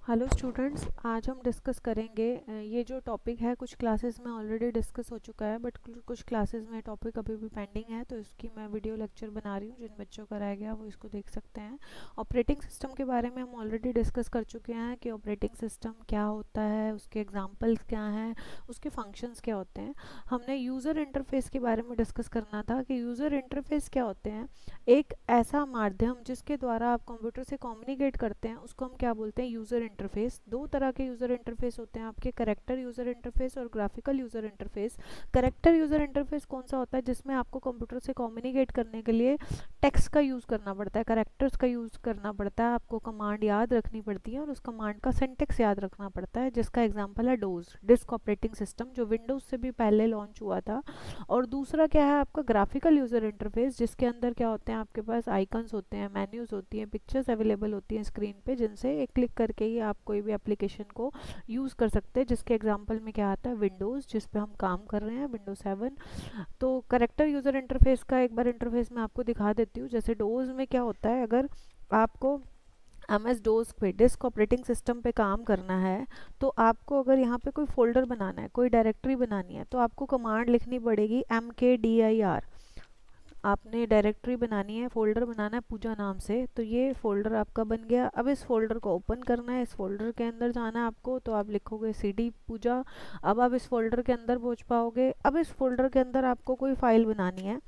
Hello students, आज हम discuss करेंगे ये जो टॉपिक है कुछ क्लासेस में ऑलरेडी डिस्कस हो चुका है, बट कुछ क्लासेस में टॉपिक अभी भी पेंडिंग है, तो इसकी मैं वीडियो लेक्चर बना रही हूँ। जिन बच्चों का रह गया वो इसको देख सकते हैं। ऑपरेटिंग सिस्टम के बारे में हम ऑलरेडी डिस्कस कर चुके हैं कि ऑपरेटिंग सिस्टम क्या होता है, उसके एग्जाम्पल्स क्या हैं, उसके फंक्शंस क्या होते हैं। हमने यूज़र इंटरफेस के बारे में डिस्कस करना था कि यूज़र इंटरफेस क्या होते हैं। एक ऐसा माध्यम जिसके द्वारा आप कंप्यूटर से कम्युनिकेट करते हैं उसको हम क्या बोलते हैं, यूज़र इंटरफेस। दो तरह के यूज़र इंटरफेस होते हैं आपके, करेक्टर यूज़र इंटरफेस और graphical user interface. Character user interface कौन सा होता है, जिसमें आपको कंप्यूटर से कम्युनिकेट करने के लिए टेक्स्ट का यूज़ करना पड़ता है, करेक्टर्स का यूज़ करना पड़ता है, आपको कमांड याद रखनी पड़ती है और उस कमांड का सिंटेक्स याद रखना पड़ता है, जिसका एग्जाम्पल है डोज, डिस्क ऑपरेटिंग सिस्टम, जो विंडोज़ से भी पहले लॉन्च हुआ था। और दूसरा क्या है आपका, ग्राफिकल यूज़र इंटरफेस, जिसके अंदर क्या होते हैं, आपके पास आइकन्स होते हैं, मेन्यूज़ होती हैं, पिक्चर्स अवेलेबल होती हैं स्क्रीन पे, जिनसे एक क्लिक करके ही आप कोई भी एप्लीकेशन को यूज़ कर सकते हैं। जिसके एग्जांपल में क्या आता है, विंडोज़, जिस पे हम काम कर रहे हैं, विंडोज 7। तो करेक्टर यूज़र इंटरफेस का एक बार इंटरफेस मैं आपको दिखा देती हूँ। जैसे डोज में क्या होता है, अगर आपको MS डोज पे डिस्क ऑपरेटिंग सिस्टम पे काम करना है, तो आपको अगर यहाँ पे कोई फोल्डर बनाना है, कोई डायरेक्टरी बनानी है, तो आपको कमांड लिखनी पड़ेगी MKDIR। आपने डायरेक्टरी बनानी है, फोल्डर बनाना है पूजा नाम से, तो ये फोल्डर आपका बन गया। अब इस फोल्डर को ओपन करना है, इस फोल्डर के अंदर जाना है आपको, तो आप लिखोगे CD पूजा। अब आप इस फोल्डर के अंदर पहुंच पाओगे। अब इस फोल्डर के अंदर आपको कोई फाइल बनानी है,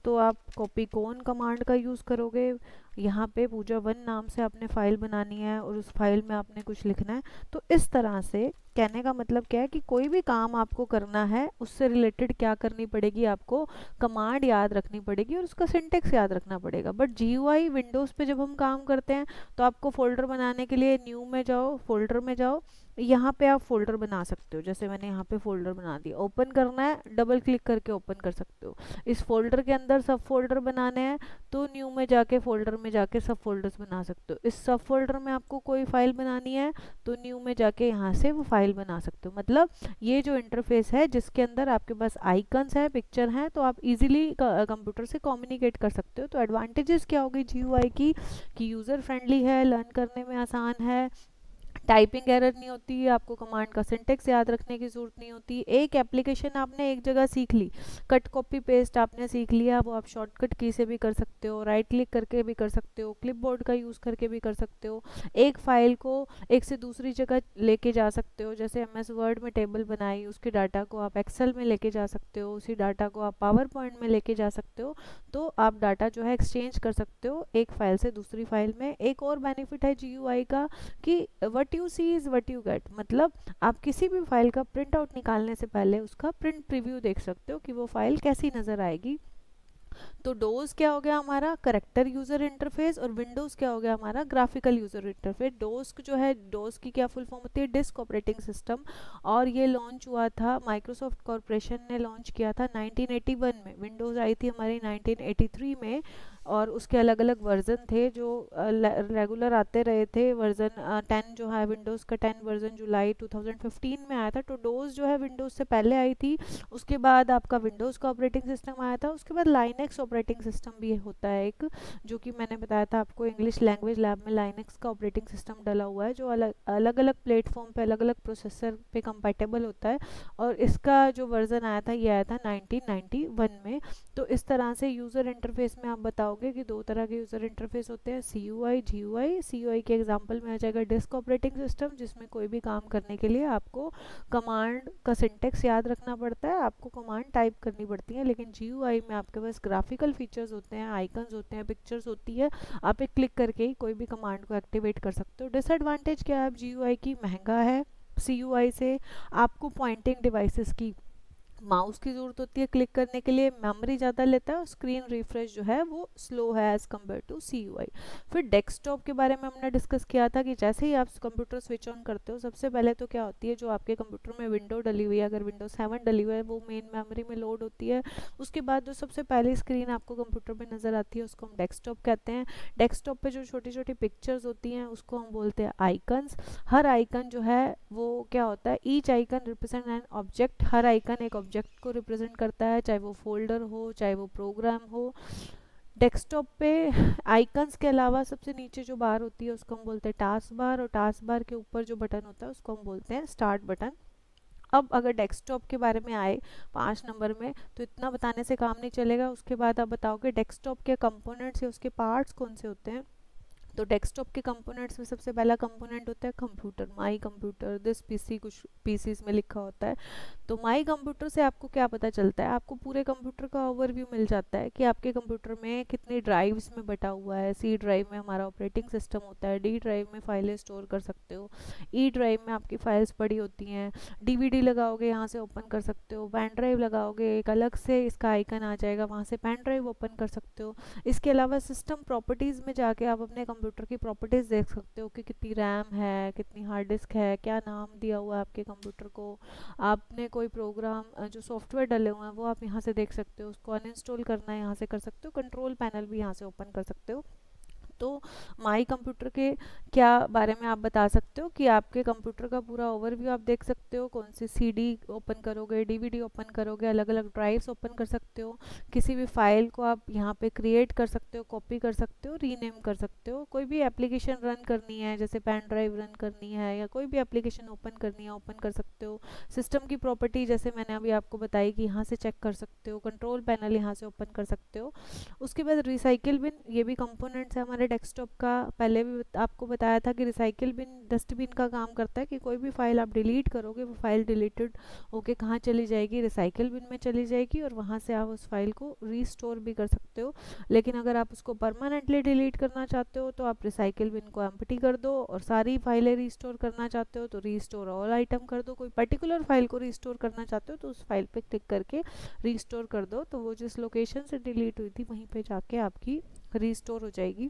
तो आप कॉपी कौन कमांड का यूज़ करोगे। यहाँ पे पूजा 1 नाम से आपने फाइल बनानी है और उस फाइल में आपने कुछ लिखना है। तो इस तरह से कहने का मतलब क्या है कि कोई भी काम आपको करना है, उससे रिलेटेड क्या करनी पड़ेगी, आपको कमांड याद रखनी पड़ेगी और उसका सिंटेक्स याद रखना पड़ेगा। बट GUI विंडोज़ पे जब हम काम करते हैं, तो आपको फोल्डर बनाने के लिए न्यू में जाओ, फोल्डर में जाओ, यहाँ पे आप फोल्डर बना सकते हो। जैसे मैंने यहाँ पे फोल्डर बना दिया, ओपन करना है, डबल क्लिक करके ओपन कर सकते हो। इस फोल्डर के अंदर सब फोल्डर बनाने हैं, तो न्यू में जाके फोल्डर में जाके सब फोल्डर्स बना सकते हो। इस सब फोल्डर में आपको कोई फाइल बनानी है, तो न्यू में जाके यहाँ से वो फाइल बना सकते हो। मतलब ये जो इंटरफेस है जिसके अंदर आपके पास आइकन्स है, पिक्चर हैं, तो आप इजीली कंप्यूटर से कम्युनिकेट कर सकते हो। तो एडवांटेजेस क्या होगी GUI की, कि यूज़र फ्रेंडली है, लर्न करने में आसान है, टाइपिंग एरर नहीं होती, आपको कमांड का सिंटेक्स याद रखने की ज़रूरत नहीं होती। एक एप्लीकेशन आपने एक जगह सीख ली, कट कॉपी पेस्ट आपने सीख लिया, वो आप शॉर्टकट की से भी कर सकते हो, राइट क्लिक करके भी कर सकते हो, क्लिपबोर्ड का यूज़ करके भी कर सकते हो। एक फाइल को एक से दूसरी जगह लेके जा सकते हो। जैसे MS वर्ड में टेबल बनाई, उसके डाटा को आप एक्सेल में लेके जा सकते हो, उसी डाटा को आप पावर पॉइंट में लेके जा सकते हो। तो आप डाटा जो है एक्सचेंज कर सकते हो एक फाइल से दूसरी फाइल में। एक और बेनिफिट है GUI का कि what you see is what you get, मतलब आप किसी भी फाइल का प्रिंट आउट निकालने से पहले उसका प्रिंट प्रीव्यू देख सकते हो कि वो फाइल कैसी नज़र आएगी। तो डोज क्या हो गया हमारा, करेक्टर यूजर इंटरफेस, और विंडोज क्या हो गया हमारा, ग्राफिकल यूजर इंटरफेस। डोज जो है, डोज की क्या फुल फॉर्म होती है, डिस्क ऑपरेटिंग सिस्टम। और ये लॉन्च हुआ था, माइक्रोसॉफ्ट कॉरपोरेशन ने लॉन्च किया था 1981 में। विंडोज आई थी हमारी 1983 में, और उसके अलग अलग वर्जन थे जो रेगुलर आते रहे थे। वर्जन 10 जो है, विंडोज़ का 10 वर्जन जुलाई 2015 में आया था। तो डोज जो है विंडोज़ से पहले आई थी। उसके बाद आपका विंडोज़ का ऑपरेटिंग सिस्टम आया था। उसके बाद लाइनेक्स ऑपरेटिंग सिस्टम भी होता है एक, जो कि मैंने बताया था आपको, इंग्लिश लैंग्वेज लैब में लाइनेक्स का ऑपरेटिंग सिस्टम डला हुआ है, जो अलग अलग अलग प्लेटफॉर्म पे अलग अलग प्रोसेसर पे कंपैटिबल होता है। और इसका जो वर्जन आया था, ये आया था 1991 में। तो इस तरह से यूज़र इंटरफेस में आप बताओगे कि दो तरह के यूज़र इंटरफेस होते हैं, CUI GUI। CUI के एग्जांपल में आ जाएगा डिस्क ऑपरेटिंग सिस्टम, जिसमें कोई भी काम करने के लिए आपको कमांड का सिंटेक्स याद रखना पड़ता है, आपको कमांड टाइप करनी पड़ती है। लेकिन GUI में आपके पास ग्राफिकल फीचर्स होते हैं, आइकन्स होते हैं, पिक्चर्स होती है, आप एक क्लिक करके ही कोई भी कमांड को एक्टिवेट कर सकते हो। डिसएडवांटेज क्या है अब GUI की, महंगा है CUI से। आपको पॉइंटिंग डिवाइसेस की, माउस की ज़रूरत होती है क्लिक करने के लिए, मेमोरी ज़्यादा लेता है, और स्क्रीन रिफ्रेश जो है वो स्लो है एज़ कम्पेयर टू CUI। फिर डेस्कटॉप के बारे में हमने डिस्कस किया था कि जैसे ही आप कंप्यूटर स्विच ऑन करते हो, सबसे पहले तो क्या होती है, जो आपके कंप्यूटर में विंडो डली हुई है, अगर विंडो 7 डली हुई है, वो मेन मेमोरी में लोड होती है। उसके बाद जो सबसे पहली स्क्रीन आपको कंप्यूटर में नज़र आती है, उसको हम डेस्कटॉप कहते हैं। डेस्कटॉप पे जो छोटी छोटी पिक्चर्स होती हैं, उसको हम बोलते हैं आइकन्स। हर आइकन जो है वो क्या होता है, each icon represent an object. Her icon एक ऑब्जेक्ट को रिप्रेजेंट करता है, चाहे वो फोल्डर हो, चाहे वो प्रोग्राम हो, डेस्कटॉप पे आइकन्स के अलावा सबसे नीचे जो बार होती है उसको हम बोलते हैं टास्क बार, और टास्क बार के ऊपर जो बटन होता है उसको हम बोलते हैं स्टार्ट बटन। अब अगर डेस्कटॉप के बारे में आए 5 नंबर में, तो इतना बताने से काम नहीं चलेगा, उसके बाद आप बताओगे डेस्कटॉप के कंपोनेंट्स या उसके पार्ट्स कौन से होते हैं। तो डेस्कटॉप के कंपोनेंट्स में सबसे पहला कंपोनेंट होता है computer, my computer, this PC, कुछ पीसीज में लिखा होता है। तो माई कंप्यूटर से आपको क्या पता चलता है, आपको पूरे कंप्यूटर का ओवरव्यू मिल जाता है कि आपके कंप्यूटर में कितनी ड्राइव्स में बटा हुआ है। सी ड्राइव में हमारा ऑपरेटिंग सिस्टम होता है, डी ड्राइव में फाइलें स्टोर कर सकते हो, ई ड्राइव में आपकी फाइल्स पड़ी होती हैं, डीवीडी लगाओगे यहाँ से ओपन कर सकते हो, पेन ड्राइव लगाओगे एक अलग से इसका आइकन आ जाएगा, वहाँ से पेन ड्राइव ओपन कर सकते हो। इसके अलावा सिस्टम प्रॉपर्टीज़ में जाके आप अपने कंप्यूटर की प्रॉपर्टीज़ देख सकते हो कि कितनी रैम है, कितनी हार्ड डिस्क है, क्या नाम दिया हुआ है आपके कंप्यूटर को। आपने कोई प्रोग्राम जो सॉफ्टवेयर डले हुए हैं वो आप यहाँ से देख सकते हो, उसको अनइंस्टॉल करना है यहाँ से कर सकते हो, कंट्रोल पैनल भी यहाँ से ओपन कर सकते हो। तो माई कंप्यूटर के क्या बारे में आप बता सकते हो कि आपके कंप्यूटर का पूरा ओवरव्यू आप देख सकते हो, कौन सी सीडी ओपन करोगे, डीवीडी ओपन करोगे, अलग अलग ड्राइव्स ओपन कर सकते हो, किसी भी फाइल को आप यहाँ पे क्रिएट कर सकते हो, कॉपी कर सकते हो, रीनेम कर सकते हो, कोई भी एप्लीकेशन रन करनी है जैसे पेन ड्राइव रन करनी है या कोई भी एप्लीकेशन ओपन करनी है ओपन कर सकते हो। सिस्टम की प्रॉपर्टी जैसे मैंने अभी आपको बताई कि यहाँ से चेक कर सकते हो, कंट्रोल पैनल यहाँ से ओपन कर सकते हो। उसके बाद रिसाइकिल बिन, ये भी कंपोनेंट्स है हमारे डेस्कटॉप का। पहले भी आपको बताया था कि रिसाइकिल बिन डस्टबिन का काम करता है कि कोई भी फाइल आप डिलीट करोगे वो फाइल डिलीटेड होके कहाँ चली जाएगी, रिसाइकिल बिन में चली जाएगी, और वहाँ से आप उस फाइल को रीस्टोर भी कर सकते हो। लेकिन अगर आप उसको परमानेंटली डिलीट करना चाहते हो तो आप रिसाइकिल बिन को एम्प्टी कर दो, और सारी फाइलें रीस्टोर करना चाहते हो तो रीस्टोर ऑल आइटम कर दो। कोई पर्टिकुलर फाइल को रीस्टोर करना चाहते हो तो उस फाइल पे क्लिक करके रीस्टोर कर दो, तो वो जिस लोकेशन से डिलीट हुई थी वहीं पे जाके आपकी रीस्टोर हो जाएगी।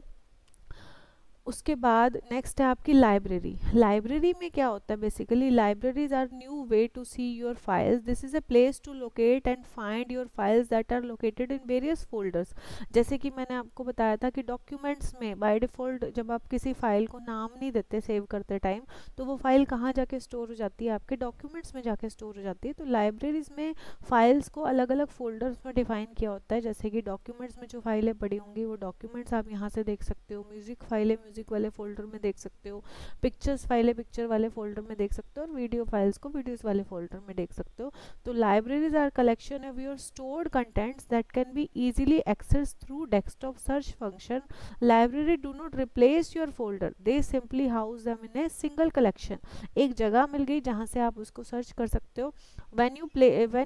उसके बाद नेक्स्ट है आपकी लाइब्रेरी। लाइब्रेरी में क्या होता है, basically libraries are new way to see your files, this is a place to locate and find your files that are located in various folders. जैसे कि मैंने आपको बताया था कि डॉक्यूमेंट्स में बाय डिफ़ॉल्ट जब आप किसी फाइल को नाम नहीं देते सेव करते टाइम, तो वो फाइल कहाँ जाके स्टोर हो जाती है, आपके डॉक्यूमेंट्स में जाके स्टोर हो जाती है। तो लाइब्रेरीज में फाइल्स को अलग अलग फोल्डर्स में डिफाइन किया होता है, जैसे कि डॉक्यूमेंट्स में जो फाइलें पड़ी होंगी वो डॉक्यूमेंट्स आप यहाँ से देख सकते हो, म्यूजिक फाइलें म्यूजिक वाले फोल्डर में देख सकते हो, पिक्चर्स फाइलें पिक्चर वाले फोल्डर में देख सकते हो, और वीडियो फाइल्स को वीडियोस वाले फोल्डर में देख सकते हो। तो libraries are collection of your stored contents that can be easily access through desktop search function. Library do not replace your folder, they simply house them in a single collection. एक जगह मिल गई जहाँ से आप उसको सर्च कर सकते हो। when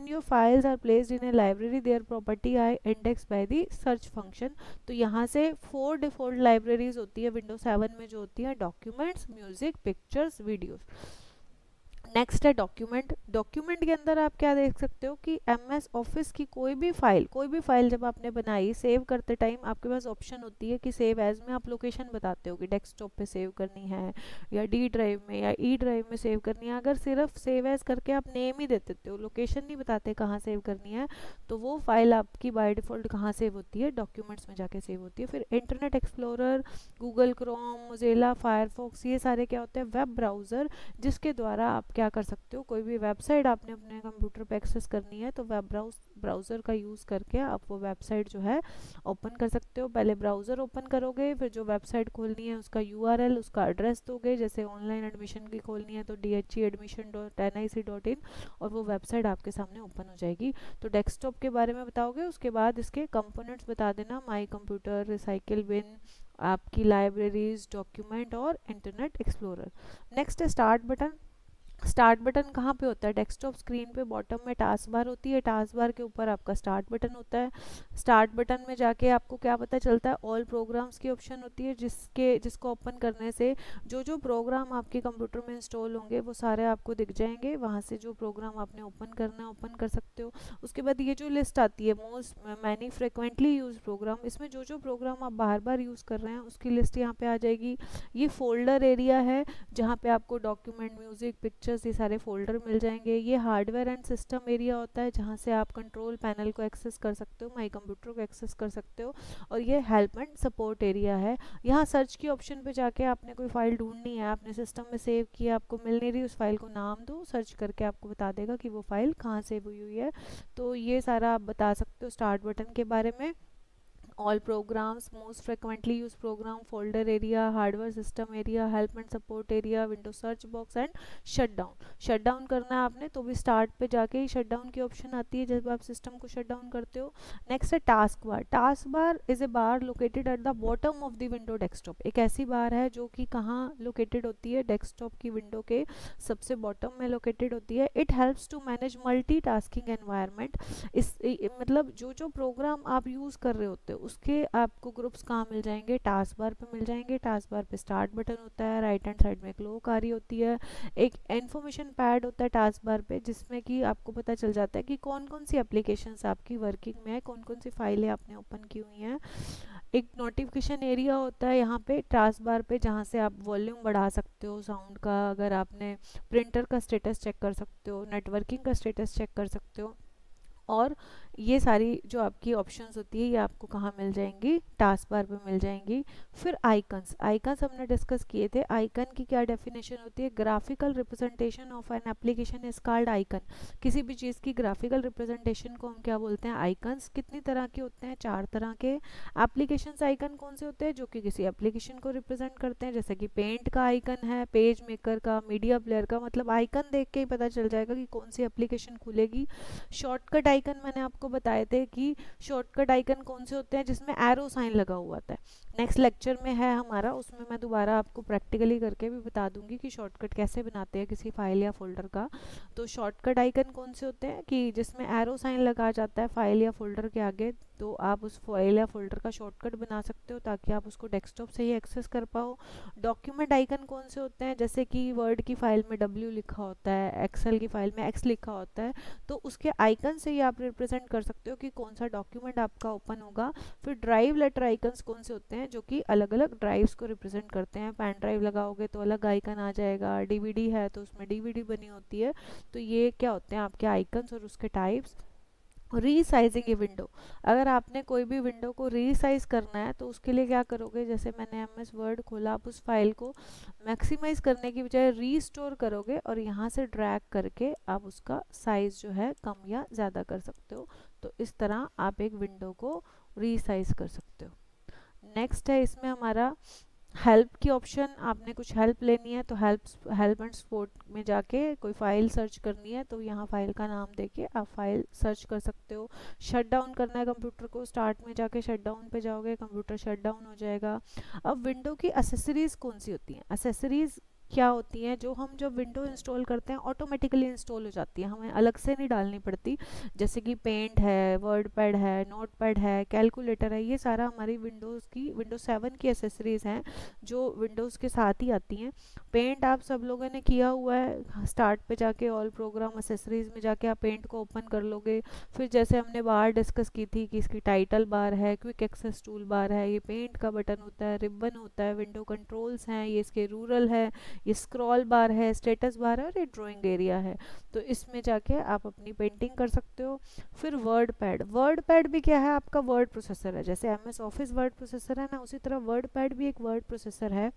your files are placed in a library, their property are indexed by the search function। तो यहाँ से 4 डिफॉल्ट लाइब्रेरीज होती है विंडोज 7 में, जो होती है documents, music, pictures, videos. Next है डॉक्यूमेंट। डॉक्यूमेंट के अंदर आप क्या देख सकते हो कि एमएस ऑफिस की कोई भी फाइल जब आपने बनाई, सेव करते टाइम आपके पास ऑप्शन होती है कि सेव एज में आप लोकेशन बताते हो कि डेस्कटॉप पे सेव करनी है या डी ड्राइव में या ई ड्राइव में सेव करनी है। अगर सिर्फ सेव एज करके आप नेम ही दे देते हो, लोकेशन नहीं बताते कहाँ सेव करनी है, तो वो फाइल आपकी बाय डिफ़ॉल्ट कहाँ सेव होती है, डॉक्यूमेंट्स में जाके सेव होती है। फिर internet explorer, Google Chrome, Mozilla Firefox, ये सारे क्या होते हैं, वेब ब्राउज़र, जिसके द्वारा आप क्या कर सकते हो, कोई भी वेबसाइट आपने अपने कंप्यूटर पे एक्सेस करनी है तो वेब ब्राउज़र का यूज़ करके आप वो वेबसाइट जो है ओपन कर सकते हो। पहले ब्राउज़र ओपन करोगे, फिर जो वेबसाइट खोलनी है उसका यूआरएल, उसका एड्रेस दोगे। जैसे ऑनलाइन एडमिशन की खोलनी है तो dheadmission.nic.in, और वो वेबसाइट आपके सामने ओपन हो जाएगी। तो डेस्कटॉप के बारे में बताओगे, उसके बाद इसके कंपोनेंट्स बता देना, माई कंप्यूटर, रिसाइकिल बिन, आपकी लाइब्रेरीज, डॉक्यूमेंट और इंटरनेट एक्सप्लोरर। नेक्स्ट है स्टार्ट बटन। स्टार्ट बटन कहाँ पे होता है, डेस्कटॉप स्क्रीन पे बॉटम में टास्क बार होती है, टास्क बार के ऊपर आपका स्टार्ट बटन होता है। स्टार्ट बटन में जाके आपको क्या पता चलता है, ऑल प्रोग्राम्स की ऑप्शन होती है, जिसको ओपन करने से जो जो प्रोग्राम आपके कंप्यूटर में इंस्टॉल होंगे वो सारे आपको दिख जाएंगे। वहाँ से जो प्रोग्राम आपने ओपन करना है ओपन कर सकते हो। उसके बाद ये जो लिस्ट आती है most many frequently use program, इसमें जो जो प्रोग्राम आप बार बार यूज़ कर रहे हैं उसकी लिस्ट यहाँ पे आ जाएगी। ये फोल्डर एरिया है जहाँ पे आपको डॉक्यूमेंट, म्यूजिक, पिक्चर्स, ये सारे फोल्डर मिल जाएंगे। ये हार्डवेयर एंड सिस्टम एरिया होता है जहाँ से आप कंट्रोल पैनल को एक्सेस कर सकते हो, माई कंप्यूटर को एक्सेस कर सकते हो। और ये हेल्प एंड सपोर्ट एरिया है। यहाँ सर्च की ऑप्शन पे जाके आपने कोई फाइल ढूंढनी है, आपने सिस्टम में सेव किया, आपको मिल नहीं रही, उस फाइल को नाम दो, सर्च करके आपको बता देगा कि वो फाइल कहाँ सेव हुई हुई है। तो ये सारा आप बता सकते हो स्टार्ट बटन के बारे में। all programs, most frequently used program, folder area, hardware system area, help and support area, window search box and shut down करना है आपने तो भी स्टार्ट पे जाके ही शट डाउन की ऑप्शन आती है जब आप सिस्टम को शट डाउन करते हो। नेक्स्ट है task bar is a bar located at the bottom of the window desktop. एक ऐसी बार है जो कि कहाँ लोकेटेड होती है, डेस्कटॉप की विंडो के सबसे बॉटम में लोकेटेड होती है। It helps to manage multi tasking environment. मतलब जो जो प्रोग्राम आप यूज़ कर रहे होते हो उसके आपको ग्रुप्स कहाँ मिल जाएंगे, टास्क बार पे मिल जाएंगे। टास्क बार पे स्टार्ट बटन होता है, राइट हैंड साइड में क्लॉक आ रही होती है, एक इन्फॉर्मेशन पैड होता है टास्क बार पे जिसमें कि आपको पता चल जाता है कि कौन कौन सी एप्लीकेशंस आपकी वर्किंग में है, कौन कौन सी फाइलें आपने ओपन की हुई हैं। एक नोटिफिकेशन एरिया होता है यहाँ पे टास्क बार पे जहाँ से आप वॉल्यूम बढ़ा सकते हो साउंड का, अगर आपने प्रिंटर का स्टेटस चेक कर सकते हो, नेटवर्किंग का स्टेटस चेक कर सकते हो। और ये सारी जो आपकी ऑप्शंस होती है ये आपको कहाँ मिल जाएंगी, टास्क बार पे मिल जाएंगी। फिर आइकन्स, आइकन्स हमने डिस्कस किए थे। आइकन की क्या डेफिनेशन होती है, graphical representation of an application is called icon. किसी भी चीज़ की ग्राफिकल रिप्रेजेंटेशन को हम क्या बोलते हैं, आइकन्स। कितनी तरह के होते हैं, 4 तरह के। एप्लीकेशन आइकन कौन से होते हैं, जो कि किसी एप्लीकेशन को रिप्रेजेंट करते हैं, जैसे कि पेंट का आइकन है, पेज मेकर का, मीडिया प्लेयर का। मतलब आइकन देख के ही पता चल जाएगा कि कौन सी एप्लीकेशन खुलेगी। शॉर्टकट आइकन मैंने आपको बताए थे कि शॉर्टकट आइकन कौन से होते हैं, जिसमें एरो साइन लगा हुआ होता है। नेक्स्ट लेक्चर में है हमारा, उसमें मैं दोबारा आपको प्रैक्टिकली करके भी बता दूंगी कि शॉर्टकट कैसे बनाते हैं किसी फाइल या फोल्डर का। तो शॉर्टकट आइकन कौन से होते हैं कि जिसमें एरो साइन लगा जाता है फाइल या फोल्डर के आगे, तो आप उस फाइल या फोल्डर का शॉर्टकट बना सकते हो ताकि आप उसको डेस्कटॉप से ही एक्सेस कर पाओ। डॉक्यूमेंट आइकन कौन से होते हैं, जैसे कि वर्ड की फाइल में W लिखा होता है, एक्सेल की फाइल में X लिखा होता है, तो उसके आइकन से ही आप रिप्रेजेंट कर सकते हो कि कौन सा डॉक्यूमेंट आपका ओपन होगा। फिर ड्राइव लेटर आइकन्स कौन से होते हैं, जो कि अलग अलग ड्राइव्स को रिप्रेजेंट करते हैं। पेन ड्राइव लगाओगे तो अलग आइकन आ जाएगा, DVD है तो उसमें DVD बनी होती है। तो ये क्या होते हैं आपके आइकन्स और उसके टाइप्स। रीसाइजिंग ए विंडो, अगर आपने कोई भी विंडो को रीसाइज करना है तो उसके लिए क्या करोगे, जैसे मैंने MS वर्ड खोला, आप उस फाइल को मैक्सिमाइज करने की बजाय रीस्टोर करोगे और यहाँ से ड्रैग करके आप उसका साइज जो है कम या ज़्यादा कर सकते हो। तो इस तरह आप एक विंडो को रीसाइज कर सकते हो। नेक्स्ट है इसमें हमारा हेल्प की ऑप्शन। आपने कुछ हेल्प लेनी है तो हेल्प एंड सपोर्ट में जाके कोई फाइल सर्च करनी है तो यहाँ फाइल का नाम देके आप फाइल सर्च कर सकते हो। शट डाउन करना है कंप्यूटर को, स्टार्ट में जाके शट डाउन पे जाओगे, कंप्यूटर शट डाउन हो जाएगा। अब विंडो की एसेसरीज कौन सी होती हैं, एसेसरीज क्या होती हैं, जो हम जब विंडो इंस्टॉल करते हैं ऑटोमेटिकली इंस्टॉल हो जाती है, हमें अलग से नहीं डालनी पड़ती। जैसे कि पेंट है, वर्ड पैड है, नोट पैड है, कैलकुलेटर है, ये सारा हमारी विंडोज़ 7 की एसेसरीज हैं जो विंडोज़ के साथ ही आती हैं। पेंट आप सब लोगों ने किया हुआ है, स्टार्ट पे जाके ऑल प्रोग्राम एसेसरीज में जाके आप पेंट को ओपन कर लोगे। फिर जैसे हमने बार डिस्कस की थी कि इसकी टाइटल बार है, क्विक एक्सेस टूल बार है, ये पेंट का बटन होता है, रिबन होता है, विंडो कंट्रोल्स हैं, ये इसके रूरल है, ये स्क्रॉल बार है, स्टेटस बार है और ये ड्राइंग एरिया है। तो इसमें जाके आप अपनी पेंटिंग कर सकते हो। फिर वर्ड पैड, वर्ड पैड भी क्या है, आपका वर्ड प्रोसेसर है। जैसे MS ऑफिस वर्ड प्रोसेसर है ना, उसी तरह वर्ड पैड भी एक वर्ड प्रोसेसर है।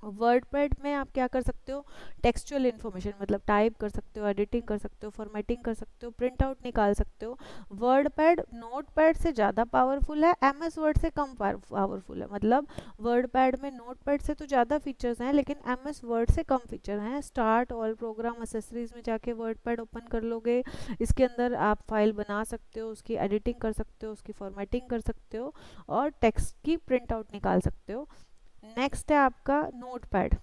वर्ड पैड में आप क्या कर सकते हो, टेक्सचुअल इन्फॉर्मेशन मतलब टाइप कर सकते हो, एडिटिंग कर सकते हो, फॉर्मेटिंग कर सकते हो, प्रिंट आउट निकाल सकते हो। वर्ड पैड नोट पैड से ज़्यादा पावरफुल है, MS वर्ड से कम पावरफुल है। मतलब वर्ड पैड में नोट पैड से तो ज़्यादा फीचर्स हैं लेकिन MS वर्ड से कम फीचर हैं। स्टार्ट ऑल प्रोग्राम एसेसरीज में जाके वर्ड पैड ओपन कर लोगे, इसके अंदर आप फाइल बना सकते हो, उसकी एडिटिंग कर सकते हो, उसकी फॉर्मेटिंग कर सकते हो और टेक्स्ट की प्रिंट आउट निकाल सकते हो। नेक्स्ट है आपका नोटपैड।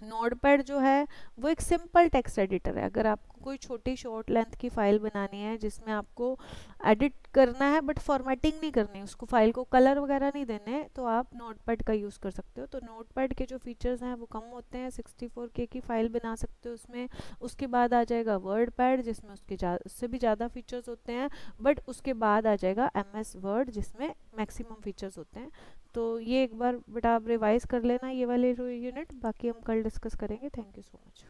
नोटपैड जो है वो एक सिंपल टेक्स्ट एडिटर है। अगर आपको कोई छोटी शॉर्ट लेंथ की फाइल बनानी है जिसमें आपको एडिट करना है बट फॉर्मेटिंग नहीं करनी, उसको फाइल को कलर वगैरह नहीं देने, तो आप नोटपैड का यूज़ कर सकते हो। तो नोटपैड के जो फीचर्स हैं वो कम होते हैं, 64K की फाइल बना सकते हो उसमें। उसके बाद आ जाएगा वर्ड पैड जिसमें उससे भी ज़्यादा फीचर्स होते हैं, बट उसके बाद आ जाएगा MS वर्ड जिसमें मैक्सिमम फीचर्स होते हैं। तो ये एक बार बेटा आप रिवाइज कर लेना ये वाले यूनिट, बाकी हम कल डिस्कस करेंगे। Thank you so much.